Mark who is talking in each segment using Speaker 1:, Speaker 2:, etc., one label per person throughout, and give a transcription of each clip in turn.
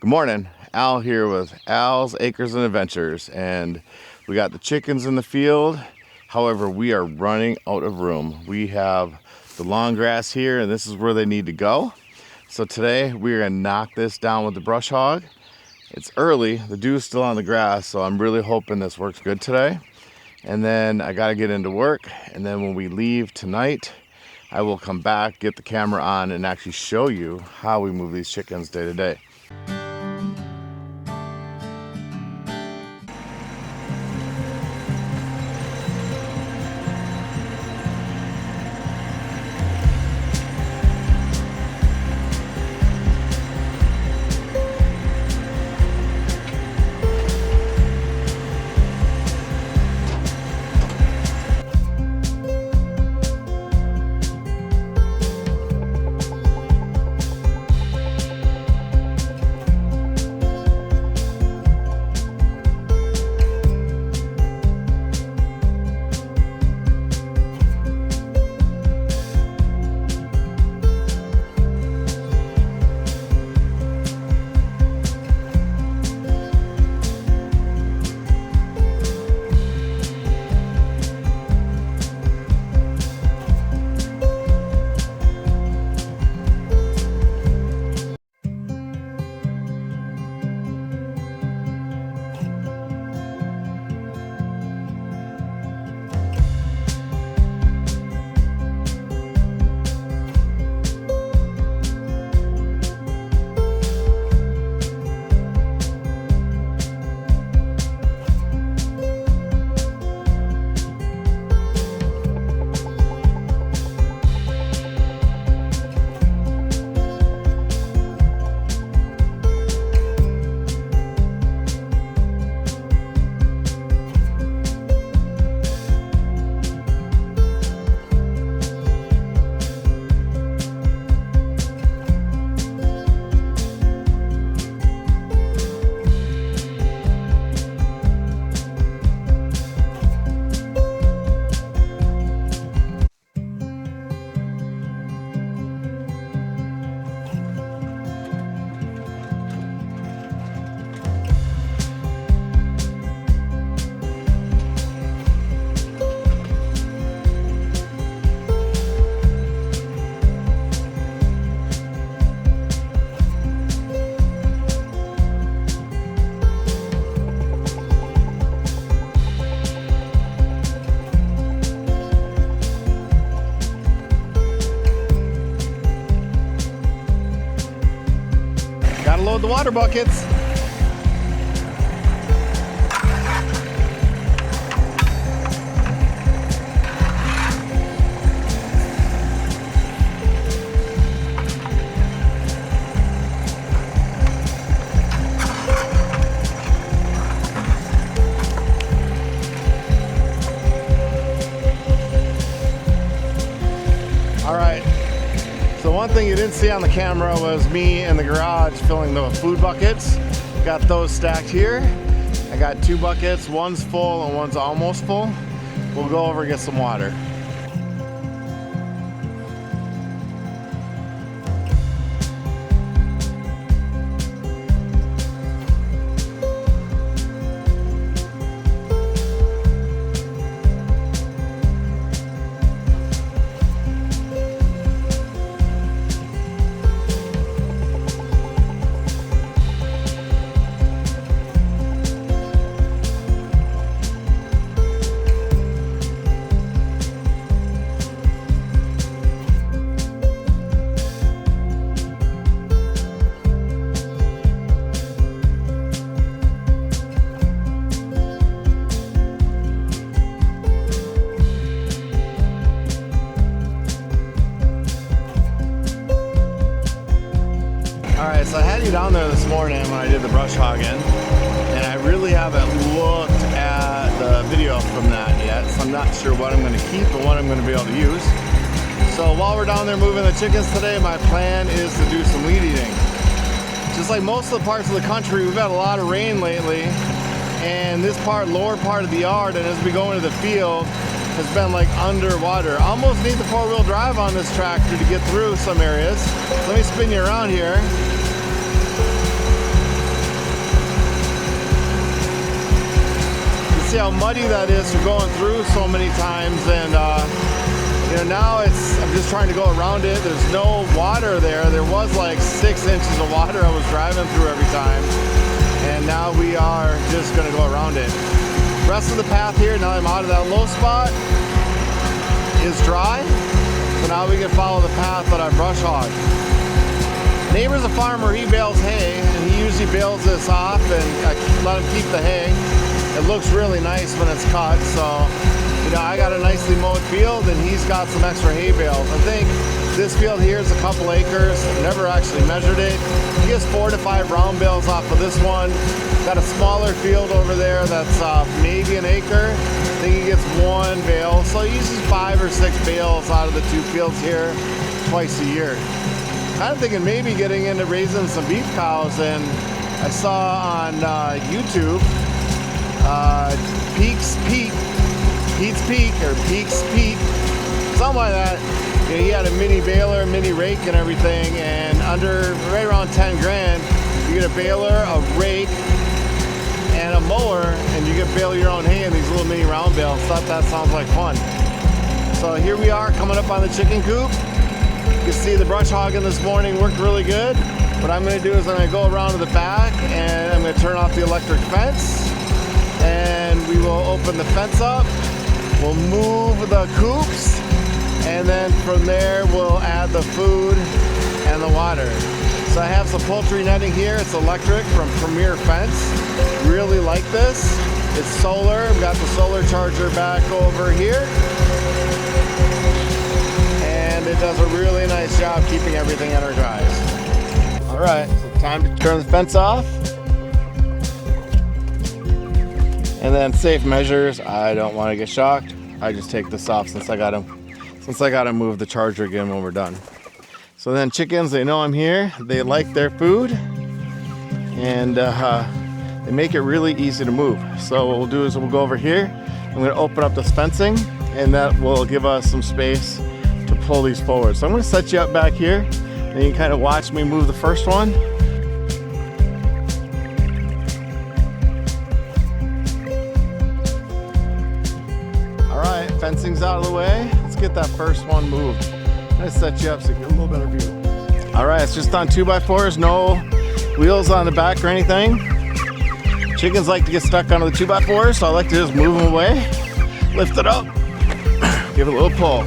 Speaker 1: Good morning, Al here with Al's Acres and Adventures, and we got the chickens in the field. However, we are running out of room. We have the long grass here, and this is where they need to go. So today we're gonna knock this down with the brush hog. It's early, the dew's still on the grass, so I'm really hoping this works good today. And then I gotta get into work, and then when we leave tonight, I will come back, get the camera on, and actually show you how we move these chickens day to day. Gotta load the water buckets. All right. So one thing you didn't see on the camera was me in the garage filling the food buckets. Got those stacked here. I got 2 buckets, one's full and one's almost full. We'll go over and get some water. Alright, so I had you down there this morning when I did the brush hogging, and I really haven't looked at the video from that yet, so I'm not sure what I'm going to keep and what I'm going to be able to use. So while we're down there moving the chickens today, my plan is to do some weed eating. Just like most of the parts of the country, we've had a lot of rain lately, and this lower part of the yard, and as we go into the field, has been like underwater. Almost need the 4-wheel drive on this tractor to get through some areas. Let me spin you around here. see how muddy that is from going through so many times. And you know, now I'm just trying to go around it. There's no water there. There was like 6 inches of water I was driving through every time. And now we are just gonna go around it. The rest of the path here, now I'm out of that low spot, is dry. So now we can follow the path that I brush hogged. Neighbor's a farmer, he bales hay, and he usually bales this off and I let him keep the hay. It looks really nice when it's cut, so you know, I got a nicely mowed field and he's got some extra hay bales. I think this field here is a couple acres. I've never actually measured it. He gets 4 to 5 round bales off of this one. Got a smaller field over there that's maybe an acre. I think he gets 1 bale, so he uses 5 or 6 bales out of the 2 fields here twice a year. I'm thinking maybe getting into raising some beef cows, and I saw on YouTube Pete's Peak, something like that. You know, he had a mini baler, mini rake and everything, and under right around 10 grand, you get a baler, a rake, and a mower, and you get bale your own hay in these little mini round bales. Thought that sounds like fun. So here we are coming up on the chicken coop. You can see the brush hogging this morning worked really good. What I'm going to do is I'm going to go around to the back and I'm going to turn off the electric fence, and we will open the fence up. We'll move the coops, and then from there we'll add the food and the water. So I have some poultry netting here. It's electric from Premier Fence. Really like this. It's solar. We've got the solar charger back over here. And it does a really nice job keeping everything energized. All right, so time to turn the fence off. And then safe measures. I don't want to get shocked. I just take this off since I got to move the charger again when we're done. So then chickens, they know I'm here. They like their food, and they make it really easy to move. So what we'll do is we'll go over here. I'm going to open up this fencing, and that will give us some space to pull these forward. So I'm going to set you up back here, and you can kind of watch me move the first one. All right, fencing's out of the way. Let's get that first one moved. I'm gonna set you up so you get a little better view. All right, it's just on 2x4s, no wheels on the back or anything. Chickens like to get stuck onto the 2x4s, so I like to just move them away. Lift it up, give it a little pull.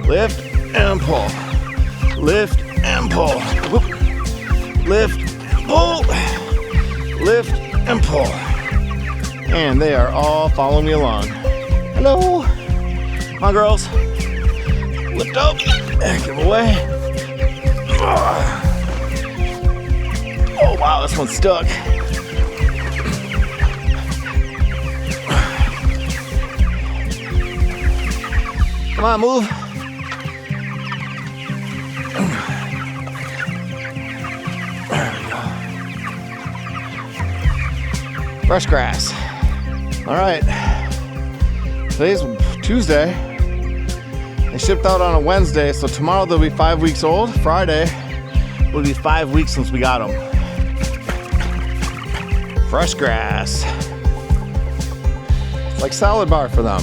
Speaker 1: Lift and pull. Lift and pull. Whoop. Lift and pull. Lift and pull. And they are all following me along. Hello. Come on, girls. Lift up. Give away. Oh, wow, this one's stuck. Come on, move. There we go. Fresh grass. All right. Today's Tuesday. They shipped out on a Wednesday, so tomorrow they'll be 5 weeks old. Friday will be 5 weeks since we got them. Fresh grass. It's like salad bar for them.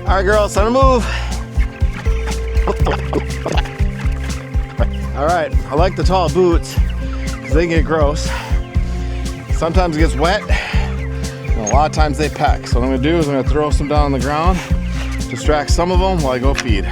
Speaker 1: All right, girls, time to move. All right, I like the tall boots because they get gross. Sometimes it gets wet, and a lot of times they peck. So what I'm gonna do is I'm gonna throw some down on the ground, distract some of them while I go feed.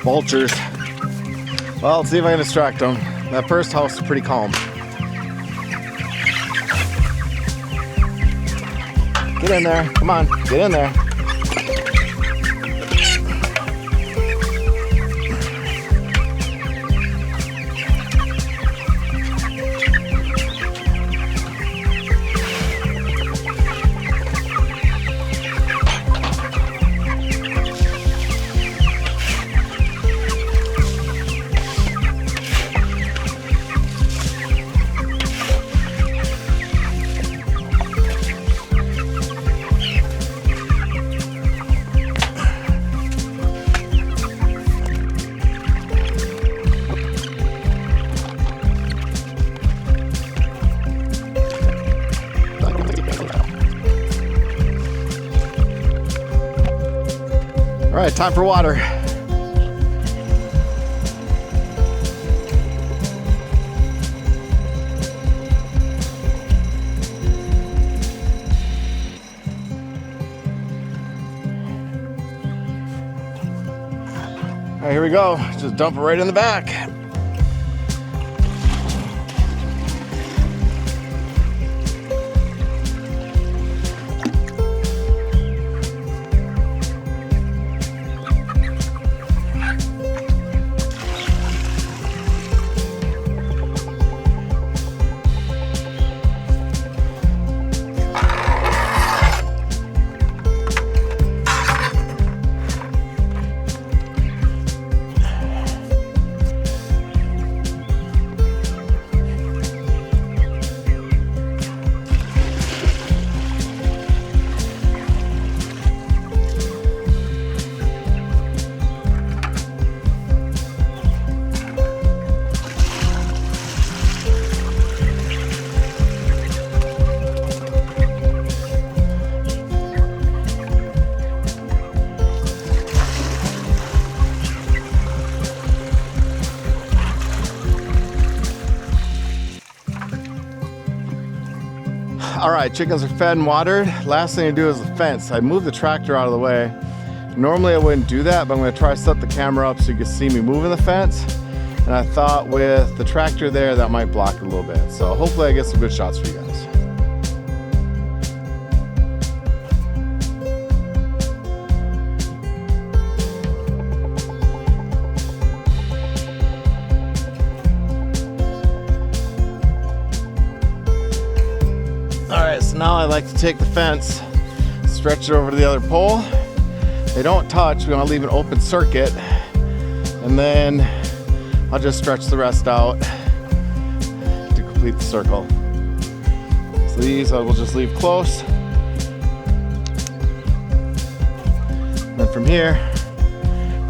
Speaker 1: Vultures. Well, let's see if I can distract them. That first house is pretty calm. Get in there. Come on, get in there. right, time for water. All right, here we go. Just dump it right in the back. All right, chickens are fed and watered. Last thing to do is the fence. I moved the tractor out of the way. Normally I wouldn't do that, but I'm gonna try to set the camera up so you can see me moving the fence. And I thought with the tractor there, that might block it a little bit. So hopefully I get some good shots for you guys. All right, so now I like to take the fence, stretch it over to the other pole. They don't touch, we want to leave an open circuit. And then I'll just stretch the rest out to complete the circle. So these I will just leave close. And then from here,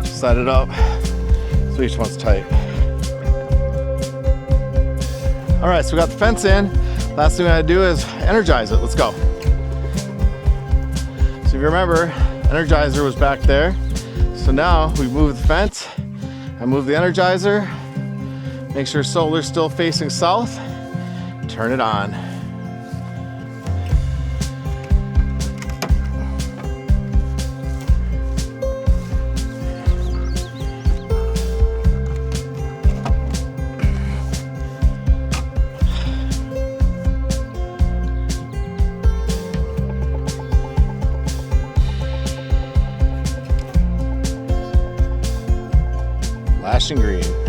Speaker 1: just set it up so each one's tight. All right, so we got the fence in. Last thing I gotta do is energize it. Let's go. So if you remember, Energizer was back there. So now we move the fence. I move the Energizer. Make sure solar's still facing south. Turn it on. Flashing green.